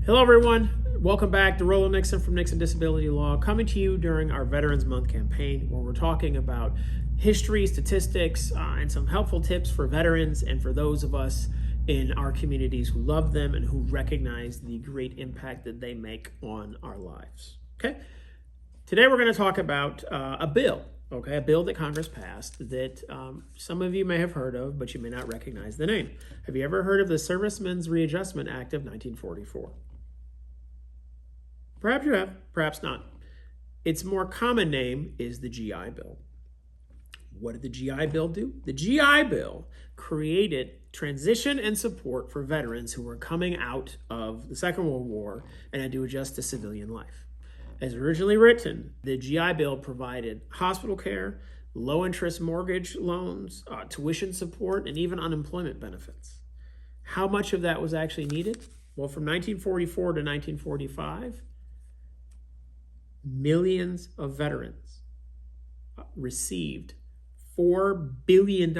Hello, everyone. Welcome back to Rollo Nixon from Nixon Disability Law, coming to you during our Veterans Month campaign, where we're talking about history, statistics, and some helpful tips for veterans and for those of us in our communities who love them and who recognize the great impact that they make on our lives. Okay. Today, we're going to talk about a bill that Congress passed that some of you may have heard of, but you may not recognize the name. Have you ever heard of the Servicemen's Readjustment Act of 1944? Perhaps you have, perhaps not. Its more common name is the GI Bill. What did the GI Bill do? The GI Bill created transition and support for veterans who were coming out of the Second World War and had to adjust to civilian life. As originally written, the GI Bill provided hospital care, low-interest mortgage loans, tuition support, and even unemployment benefits. How much of that was actually needed? Well, from 1944 to 1945, millions of veterans received $4 billion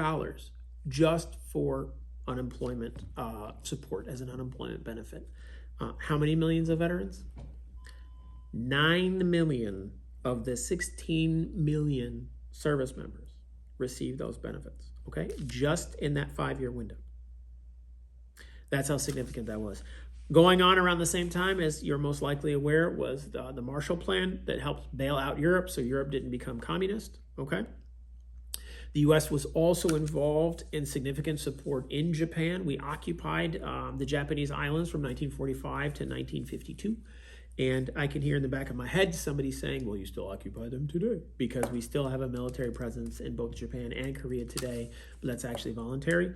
just for unemployment support as an unemployment benefit. How many millions of veterans? 9 million of the 16 million service members received those benefits, okay? Just in that 5-year window. That's how significant that was. Going on around the same time, as you're most likely aware, was the Marshall Plan that helped bail out Europe so Europe didn't become communist, okay? The U.S. was also involved in significant support in Japan. We occupied the Japanese islands from 1945 to 1952. And I can hear in the back of my head somebody saying, well, you still occupy them today, because we still have a military presence in both Japan and Korea today, but that's actually voluntary.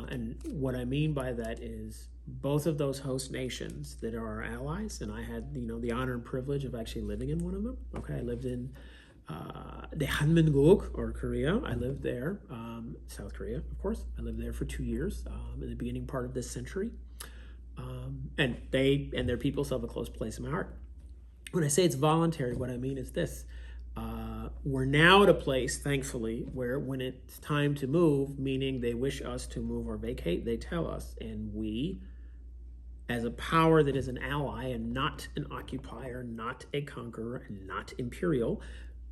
And what I mean by that is both of those host nations that are our allies, and I had the honor and privilege of actually living in one of them. Okay, I lived in Daehanmonguk, or Korea. I lived there, South Korea, of course. I lived there for 2 years in the beginning part of this century. And they and their people still have a close place in my heart. When I say it's voluntary, what I mean is this. We're now at a place, thankfully, where when it's time to move, meaning they wish us to move or vacate, they tell us. And we, as a power that is an ally and not an occupier, not a conqueror, and not imperial,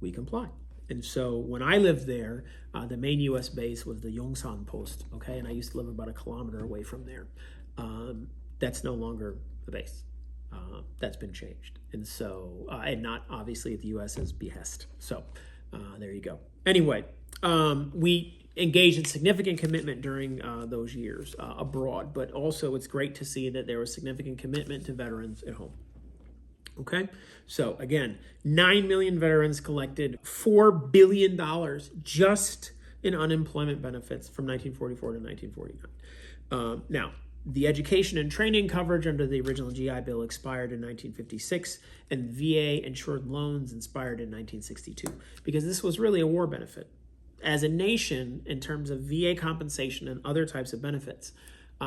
we comply. And so when I lived there, the main U.S. base was the Yongsan Post, okay? And I used to live about 1 kilometer away from there. That's no longer the base. That's been changed. And so, and not obviously at the U.S.'s behest. So there you go. Anyway, we engaged in significant commitment during those years abroad, but also it's great to see that there was significant commitment to veterans at home. Okay, so again, 9 million veterans collected $4 billion just in unemployment benefits from 1944 to 1949. Now, the education and training coverage under the original GI Bill expired in 1956, and VA insured loans expired in 1962, because this was really a war benefit. As a nation, in terms of VA compensation and other types of benefits,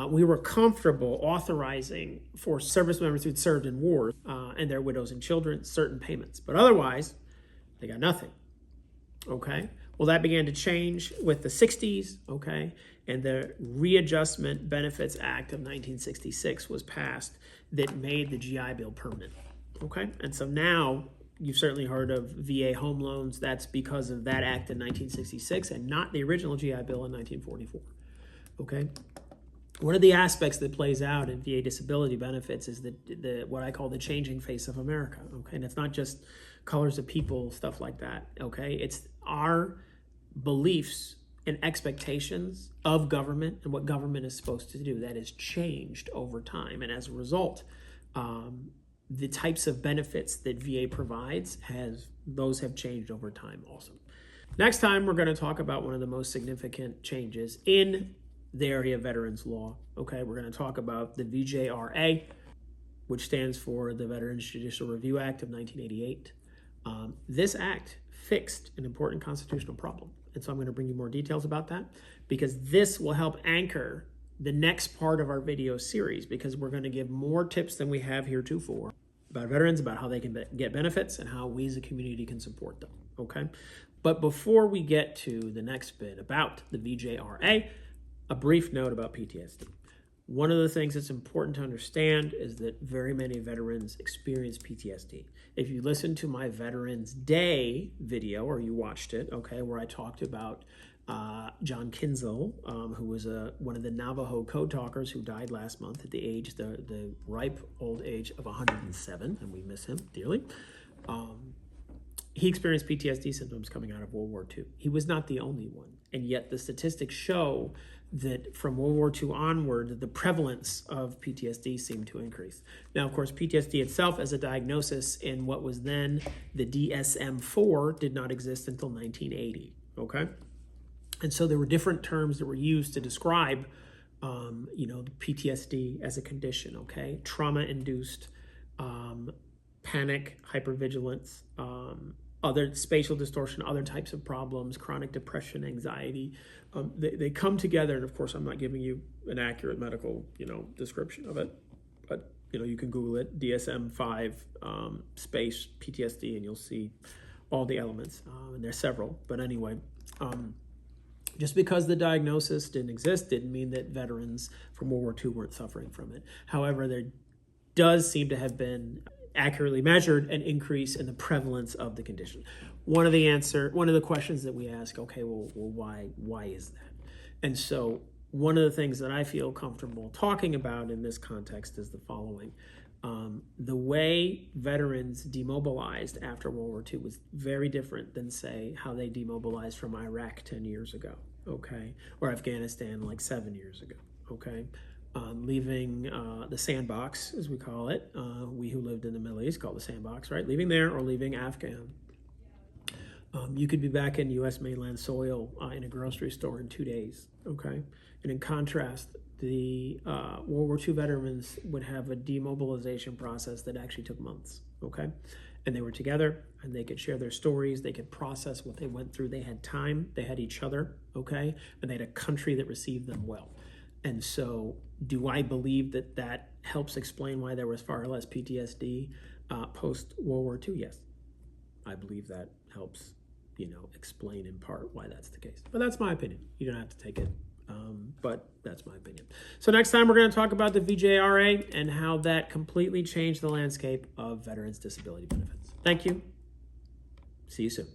we were comfortable authorizing for service members who'd served in wars and their widows and children certain payments. But otherwise, they got nothing. Okay? Well, that began to change with the 60s, okay? And the Readjustment Benefits Act of 1966 was passed that made the GI Bill permanent, okay? And so now, you've certainly heard of VA home loans. That's because of that act in 1966 and not the original GI Bill in 1944, okay? One of the aspects that plays out in VA disability benefits is the what I call the changing face of America, okay? And it's not just colors of people, stuff like that, okay? It's our beliefs and expectations of government and what government is supposed to do that has changed over time. And as a result, the types of benefits that VA provides have changed over time also. Next time, we're going to talk about one of the most significant changes in the area of veterans law. Okay, we're going to talk about the VJRA, which stands for the Veterans Judicial Review Act of 1988. This act fixed an important constitutional problem. And so I'm going to bring you more details about that, because this will help anchor the next part of our video series, because we're going to give more tips than we have heretofore about veterans, about how they can get benefits and how we as a community can support them, okay? But before we get to the next bit about the VJRA, a brief note about PTSD. One of the things that's important to understand is that very many veterans experience PTSD. If you listen to my Veterans Day video, or you watched it, okay, where I talked about John Kinzel, who was one of the Navajo code talkers who died last month at the ripe old age of 107, and we miss him dearly. He experienced PTSD symptoms coming out of World War II. He was not the only one, and yet the statistics show that from World War II onward, the prevalence of PTSD seemed to increase. Now, of course, PTSD itself as a diagnosis in what was then the DSM-4 did not exist until 1980, okay? And so there were different terms that were used to describe, PTSD as a condition, okay? Trauma-induced, panic, hypervigilance, other spatial distortion, other types of problems, chronic depression, anxiety. They come together, and of course, I'm not giving you an accurate medical, description of it, but you can Google it, DSM-5 space PTSD, and you'll see all the elements, and there's several. But anyway, just because the diagnosis didn't exist didn't mean that veterans from World War II weren't suffering from it. However, there does seem to have been accurately measured an increase in the prevalence of the condition. One of the questions that we ask, okay, well why is that? And so one of the things that I feel comfortable talking about in this context is the following. The way veterans demobilized after World War II was very different than, say, how they demobilized from Iraq 10 years ago, okay? Or Afghanistan like 7 years ago, okay? Leaving the sandbox, as we call it, we who lived in the Middle East call it the sandbox, right? Leaving there or leaving Afghan. You could be back in U.S. mainland soil in a grocery store in 2 days, okay? And in contrast, the World War II veterans would have a demobilization process that actually took months, okay? And they were together, and they could share their stories, they could process what they went through, they had time, they had each other, okay? And they had a country that received them well. And so do I believe that that helps explain why there was far less PTSD post-World War II? Yes. I believe that helps, explain in part why that's the case. But that's my opinion. You don't have to take it, but that's my opinion. So next time we're going to talk about the VJRA and how that completely changed the landscape of veterans' disability benefits. Thank you. See you soon.